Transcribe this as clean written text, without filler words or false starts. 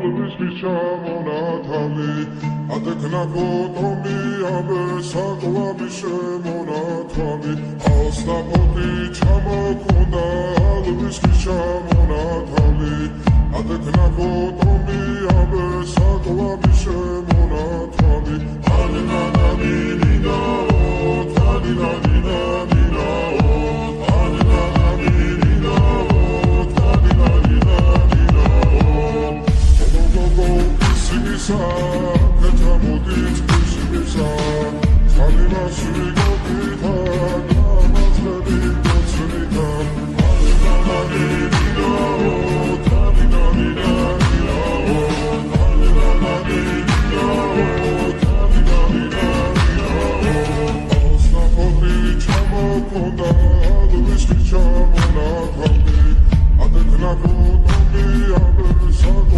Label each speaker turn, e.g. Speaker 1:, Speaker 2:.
Speaker 1: ალბისთვის ჩამონათალი ატექნა ფოტომი ამე საკვამი შემონათვალი ალსთა ფოტი ჩამოქონდა ალბისთვის ჩამონათალი ატექნა ფოტომი ამე საკვამი შემონათვალი Sing